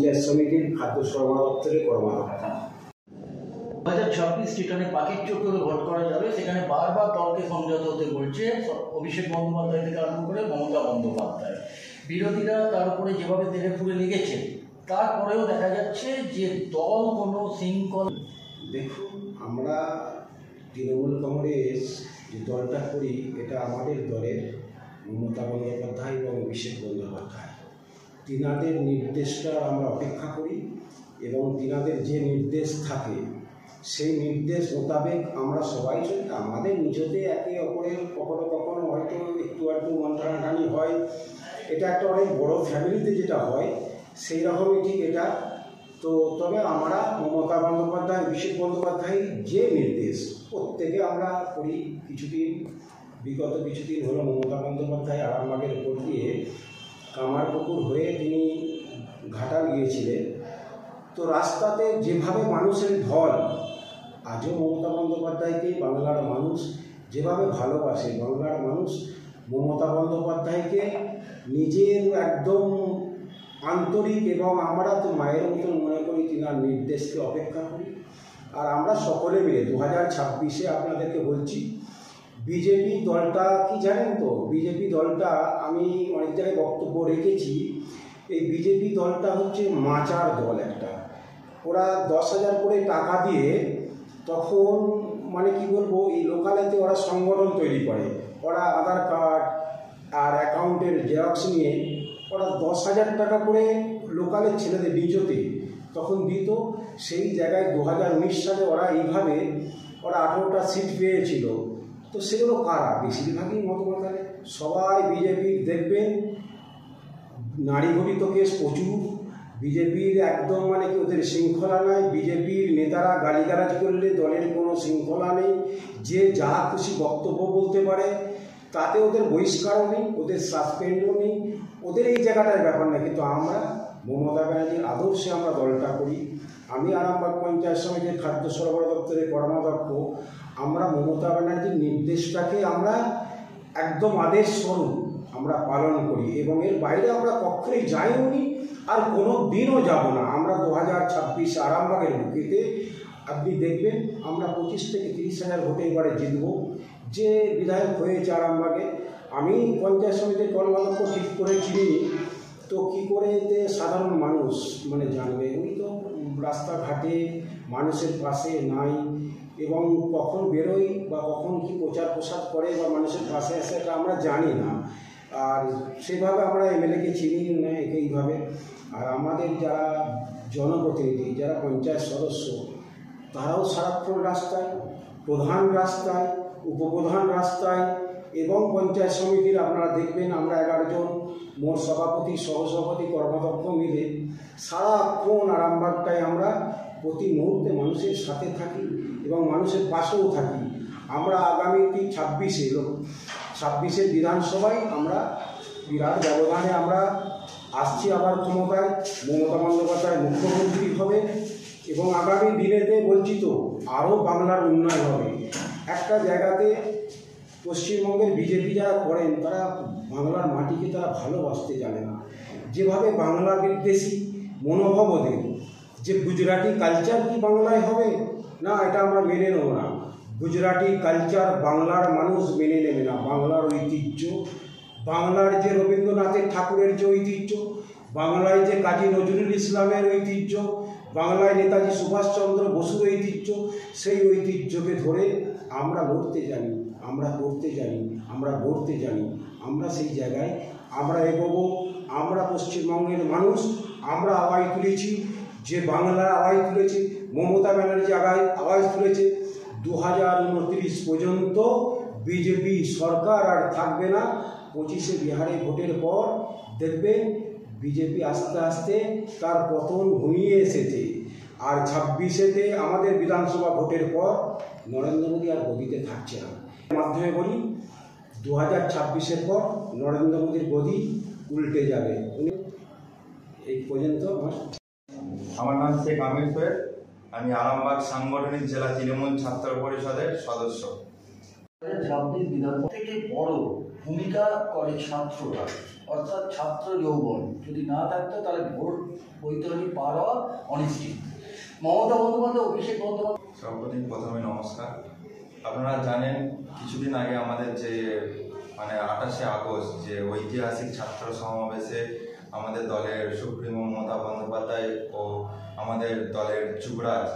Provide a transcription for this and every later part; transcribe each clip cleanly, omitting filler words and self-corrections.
পঞ্চায়েত সমিতির খাদ্য সরবরাহ দপ্তরের কর্মকর্তা। 2026 রিটার্নে পাখির চোখ করে ভোট করা যাবে, সেখানে বারবার দলকে সংযত হতে বলছে অভিষেক বন্দ্যোপাধ্যায় থেকে আরম্ভ করে মমতা বন্দ্যোপাধ্যায়। বিরোধীরা তার উপরে যেভাবে তেড়ে ফুলে লেগেছে, তারপরেও দেখা যাচ্ছে যে দল কোনো শৃঙ্খল। দেখুন, আমরা তৃণমূল কংগ্রেস যে দলটা করি, এটা আমাদের দলের মমতা বন্দ্যোপাধ্যায় এবং অভিষেক বন্দ্যোপাধ্যায়, তিনাদের নির্দেশটা আমরা অপেক্ষা করি এবং তিনাদের যে নির্দেশ থাকে সেই নির্দেশ মোতাবেক আমরা সবাই চলি। আমাদের নিজেতে একে অপরের কখনো কখনো হয়তো একটু একটু মন্ত্রণাটানি হয়, এটা একটা অনেক বড় ফ্যামিলিতে যেটা হয় সেই রকমই ঠিক এটা। তো তবে আমরা মমতা বন্দ্যোপাধ্যায়, অভিষেক বন্দ্যোপাধ্যায় যে নির্দেশ প্রত্যেকে আমরা করি। বিগত কিছুদিন হলো মমতা বন্দ্যোপাধ্যায় আরামবাগের উপর দিয়ে কামারপুকুর হয়ে তিনি ঘাটাল গিয়েছিলেন। তো রাস্তাতে যেভাবে মানুষের ঢল, আজও মমতা বন্দ্যোপাধ্যায়কে বাংলার মানুষ যেভাবে ভালোবাসে, বাংলার মানুষ মমতা বন্দ্যোপাধ্যায়কে নিজের একদম আন্তরিক এবং আমরা তো মায়ের মতন মনে করি, তিনার নির্দেশকে অপেক্ষা করি। আর আমরা সকলে মিলে 2026-এ আপনাদেরকে বলছি, বিজেপি দলটা কি জানেন তো, বিজেপি দলটা আমি অনেক জায়গায় বক্তব্য রেখেছি, এই বিজেপি দলটা হচ্ছে মাচার দল একটা। ওরা 10,000 করে টাকা দিয়ে তখন মানে কি বলবো, এই লোকালেতে ওরা সংগঠন তৈরি করে। ওরা আধার কার্ড আর অ্যাকাউন্টের জেরক্স নিয়ে ওরা 10,000 টাকা করে লোকালের ছেলেদের নিজতে তখন দিত। সেই জায়গায় 2019 সালে ওরা এইভাবে ওরা 18টা সিট পেয়েছিল। তো সেগুলো কারা? বেশিরভাগই মতমাতালে সবাই বিজেপির। দেখবেন নারী ঘটিত কেস প্রচুর, বিজেপির একদম মানে কি ওদের শৃঙ্খলা নাই। বিজেপির নেতারা গালিগালাজ করলে দলের কোনো শৃঙ্খলা নেই, যে যা খুশি বক্তব্য বলতে পারে, তাতে ওদের বহিষ্কারও নেই, ওদের সাসপেন্ডও নেই, ওদের এই জায়গাটার ব্যাপার না। কিন্তু আমরা মমতা ব্যানার্জির আদর্শে আমরা দলটা করি। আমি আরামবাগ পঞ্চায়েত সমিতির খাদ্য সরবরাহ দপ্তরের কর্মাধ্যক্ষ। আমরা মমতা ব্যানার্জির নির্দেশটাকে আমরা একদম আদেশ স্বরূপ আমরা পালন করি এবং এর বাইরে আমরা কখনোই যাইও নি, আর কোনো দিনও যাব না। আমরা 2026 আরামবাগের বুকেতে আপনি দেখবেন আমরা 25 থেকে 30,000 ভোটে এবারে জিতব। যে বিধায়ক হয়েছে আরামবাগে, আমি পঞ্চায়েত সমিতির কর্মাধ্যক্ষ ঠিক করে চিনি, তো কী করে এতে সাধারণ মানুষ মানে জানবে? উনি তো রাস্তাঘাটে মানুষের পাশে নাই এবং কখন বেরোয় বা কখন কি প্রচার প্রসার করে বা মানুষের পাশে আসে এটা আমরা জানি না। আর সেভাবে আমরা এমএলএকে চিনি না এইভাবে। আর আমাদের যারা জনপ্রতিনিধি, যারা পঞ্চায়েত সদস্য, তারাও সারাক্ষণ রাস্তায়, প্রধান রাস্তায়, উপপ্রধান রাস্তায় এবং পঞ্চায়েত সমিতির আপনারা দেখবেন আমরা 11 জন মোট সভাপতি, সহসভাপতি, কর্মাধ্যক্ষ মিলে সারাক্ষণ আরামবাগটায় আমরা প্রতি মুহূর্তে মানুষের সাথে থাকি এবং মানুষের পাশেও থাকি। আমরা আগামী 26-এর বিধানসভায় আমরা বিরাট ব্যবধানে আমরা আসছি আবার ক্ষমতায়। মমতা বন্দ্যোপাধ্যায় মুখ্যমন্ত্রী হবে এবং আগামী দিনেতে বলছি তো আরও বাংলার উন্নয়ন হবে। একটা জায়গাতে পশ্চিমবঙ্গের বিজেপি যারা করেন, তারা বাংলার মাটিকে তারা ভালোবাসতে জানে না। যেভাবে বাংলা বিদ্বেষী মনোভাব ওদের, যে গুজরাটি কালচার কি বাংলায় হবে না, এটা আমরা মেনে নেব না। গুজরাটি কালচার বাংলার মানুষ মেনে নেবে না। বাংলার ঐতিহ্য, বাংলার যে রবীন্দ্রনাথের ঠাকুরের যে ঐতিহ্য, বাংলায় যে কাজী নজরুল ইসলামের ঐতিহ্য, বাংলায় নেতাজি সুভাষচন্দ্র বসুর ঐতিহ্য, সেই ঐতিহ্যকে ধরে আমরা লড়তে জানি, আমরা করতে জানি, আমরা গড়তে জানি। আমরা সেই জায়গায় আমরা এগোবো। আমরা পশ্চিমবঙ্গের মানুষ, আমরা আওয়াজ তুলেছি, যে বাংলার আওয়াজ তুলেছে, মমতা ব্যানার্জি আওয়াজ তুলেছে 2029 পর্যন্ত বিজেপি সরকার আর থাকবে না। 25-এ বিহারে ভোটের পর দেখবেন বিজেপি আস্তে আস্তে তার পতন ঘনিয়ে এসেছে। আর 26-এতে আমাদের বিধানসভা ভোটের পর নরেন্দ্র মোদী আর গদিতে থাকছে না। মাধ্যমে বলি 2026-এর পর নরেন্দ্র মোদীর গদি উল্টে যাবে। এই পর্যন্ত আমার নাম শেখ আমির সৈয়দ। আমি আরামবাগ সাংগঠনিক জেলা তৃণমূল ছাত্র পরিষদের সদস্য। 2026 বিধানসভা থেকে বড় ভূমিকা করে ছাত্ররা, অর্থাৎ ছাত্র যৌবন। যদি না থাকতো তাহলে ভোট বৈতরণী পার হওয়া অনিশ্চিত। মমতা বন্দ্যোপাধ্যায়, অভিষেক বন্দ্যোপাধ্যায়। সর্বপ্রথম প্রথমে নমস্কার। আপনারা জানেন কিছুদিন আগে আমাদের যে 28শে আগস্ট যে ঐতিহাসিক ছাত্র সমাবেশে আমাদের দলের সুপ্রিমো মমতা বন্দ্যোপাধ্যায় ও আমাদের দলের যুবরাজ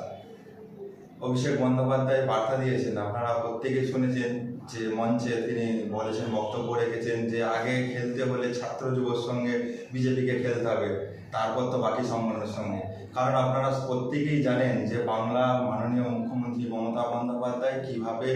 অভিষেক বন্দ্যোপাধ্যায় বার্তা দিয়েছেন। আপনারা প্রত্যেকেই শুনেছেন যে মঞ্চে তিনি বলেছেন, বক্তব্য রেখেছেন যে আগে খেলতে হলে ছাত্র যুবর সঙ্গে বিজেপিকে খেলতে হবে, তারপর তো বাকি সংগঠনের সঙ্গে। কারণ আপনারা প্রত্যেকেই জানেন যে বাংলা মাননীয় মুখ্যমন্ত্রী মমতা বন্দ্যোপাধ্যায় কীভাবে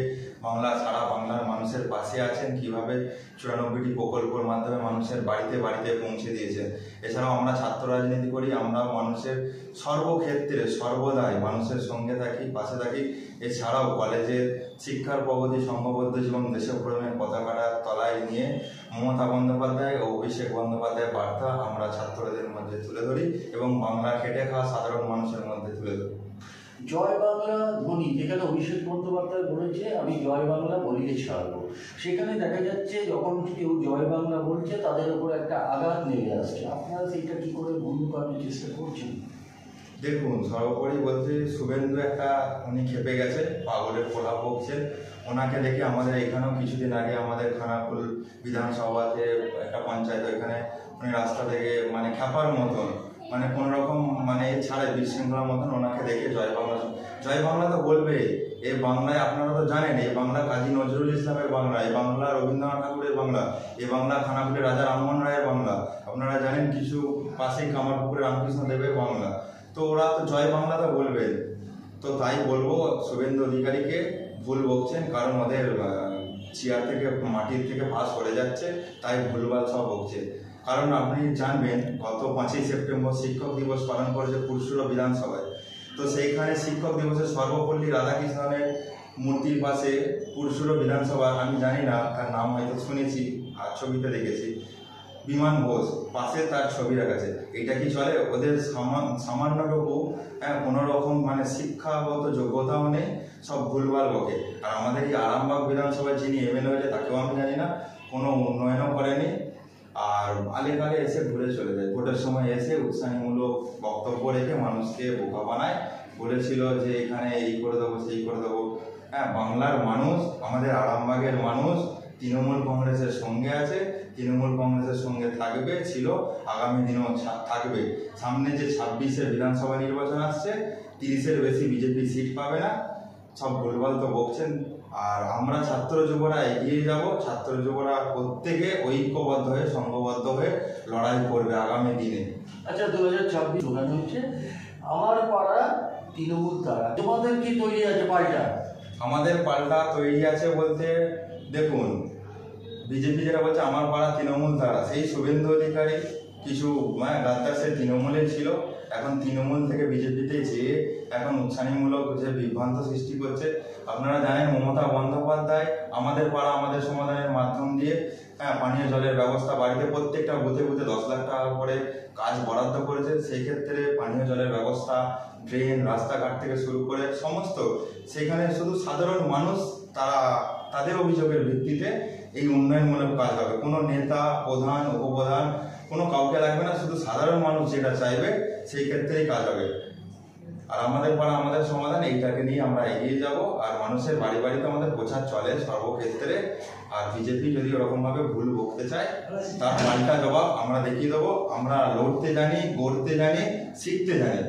সারা বাংলার মানুষের পাশে আছেন, কীভাবে 94টি প্রকল্পের মাধ্যমে মানুষের বাড়িতে বাড়িতে পৌঁছে দিয়েছেন। এছাড়াও আমরা ছাত্র রাজনীতি করি, আমরা মানুষের সর্বক্ষেত্রে সর্বদাই মানুষের সঙ্গে থাকি, পাশে থাকি। এছাড়াও কলেজের শিক্ষার প্রগতি, সংঘবদ্ধ জীবন, দেশপ্রেমের পতাকাটা তলায় নিয়ে মমতা বন্দ্যোপাধ্যায় ও অভিষেক বন্দ্যোপাধ্যায়ের বার্তা আমরা ছাত্রদের মধ্যে তুলে ধরি এবং বাংলা খেটে খাওয়া সাধারণ মানুষের মধ্যে তুলে ধরি। জয় বাংলা ধ্বনি, যেখানে অভিষেক বন্দ্যোপাধ্যায় বলেছে আমি জয় বাংলা বলিয়ে ছাড়বো, সেখানে দেখা যাচ্ছে যখন কেউ জয় বাংলা বলছে তাদের উপর একটা আঘাত নেমে আসছে। আপনারা সেইটা কি করে বন্ধ করার চেষ্টা করছেন? দেখুন, সর্বোপরি বলতে শুভেন্দু উনি খেপে গেছে, পাগলের প্রলাপ বকছেন। ওনাকে দেখে আমাদের এখানেও কিছুদিন আগে আমাদের খানাকুল বিধানসভাতে একটা পঞ্চায়েত, এখানে উনি রাস্তা থেকে খ্যাপার মতন কোনো রকম ছাড়ে বিশৃঙ্খলার মতন ওনাকে দেখে জয় বাংলা তো বলবে। এই বাংলায় আপনারা তো জানেন, এই বাংলা কাজী নজরুল ইসলামের বাংলা, এই বাংলা রবীন্দ্রনাথ ঠাকুরের বাংলা, এই বাংলা খানাকুলের রাজা রামমোহন রায়ের বাংলা। আপনারা জানেন কিছু পাশেই কামারপুকুরের রামকৃষ্ণ দেবের বাংলা। তো ওরা তো জয় বাংলা তো বলবে। তো তাই বলবো, শুভেন্দু অধিকারীকে ভুল বকছেন, কারণ ওদের চেয়ার থেকে মাটির থেকে ভাস সরে যাচ্ছে, তাই ভুলভাল সব বকছে। কারণ আপনি জানবেন গত 5ই সেপ্টেম্বর শিক্ষক দিবস পালন করেছে পুরসুরা বিধানসভায়। তো সেইখানে শিক্ষক দিবসে সর্বপল্লী রাধাকৃষ্ণনের মূর্তির পাশে পুরসুরা বিধানসভা, আমি জানি না তার নাম হয়তো শুনেছি আর ছবিতে দেখেছি, বিমান ঘোষ পাশে তার ছবি রাখাছে। এটা কি চলে? ওদের সামান্যটুকু কোনো রকম শিক্ষাগত যোগ্যতাও নেই, সব ভুলভাল বকে। আর আমাদের এই আরামবাগ বিধানসভায় যিনি এমএলএ হয়েছে তাকেও আমি জানি না, কোনো উন্নয়নও করেনি। আর আলেকালে এসে ঘুরে চলে যায়, ভোটের সময় এসে উৎসাহীমূলক বক্তব্য রেখে মানুষকে বোকা বানায়। বলেছিল যে এখানে এই করে দেবো, সেই করে দেবো। বাংলার মানুষ, আমাদের আরামবাগের মানুষ তৃণমূল কংগ্রেসের সঙ্গে আছে, তৃণমূল কংগ্রেসের সঙ্গে থাকবে, ছিল, আগামী দিনেও থাকবে। সামনে যে 26শে বিধানসভা নির্বাচন আসছে, 30-এর বেশি বিজেপি সিট পাবে না। সব ভুলভাল তো বকছেন। আর আমরা ছাত্র যুবরা এগিয়ে যাব, ছাত্র যুবরা প্রত্যেকে ঐক্যবদ্ধ হয়ে, সংঘবদ্ধ হয়ে লড়াই করবে আগামী দিনে। আচ্ছা, 2026 ওখানে হচ্ছে আমার পাড়া তৃণমূল তারা, তোমাদের কি তৈরি আছে পাল্টা? আমাদের পাল্টা তৈরি আছে বলতে, দেখুন, বিজেপি যেটা বলছে আমার পাড়া তৃণমূল তারা, সেই শুভেন্দু অধিকারী কিছু গাদ্দার সে তৃণমূলে ছিল, এখন তৃণমূল থেকে বিজেপিতে যেয়ে এখন উৎসাহীমূলক যে বিভ্রান্ত সৃষ্টি করছে। আপনারা জানেন মমতা বন্দ্যোপাধ্যায় আমাদের পাড়া আমাদের সমাধানের মাধ্যম দিয়ে পানীয় জলের ব্যবস্থা বাড়িতে প্রত্যেকটা বুথে বুথে 10 লাখ টাকা করে কাজ বরাদ্দ করেছে। সেই ক্ষেত্রে পানীয় জলের ব্যবস্থা, ড্রেন, রাস্তাঘাট থেকে শুরু করে সমস্ত, সেখানে শুধু সাধারণ মানুষ তাদের অভিযোগের ভিত্তিতে এই উন্নয়নমূলক কাজ হবে। কোনো নেতা, প্রধান, উপপ্রধান কোনো কাউকে লাগবে না, শুধু সাধারণ মানুষ যেটা চাইবে সেই ক্ষেত্রেই কাজ হবে। আর আমাদের পাড়া আমাদের সমাধান, এইটাকে নিয়ে আমরা এগিয়ে যাব। আর মানুষের বাড়ি বাড়িতে আমাদের প্রচার চলে সর্বক্ষেত্রে। আর বিজেপি যদি ওরকমভাবে ভুল বকতে চায়, তার পাল্টা জবাব আমরা দেখিয়ে দেবো। আমরা লড়তে জানি, গড়তে জানি, শিখতে জানি।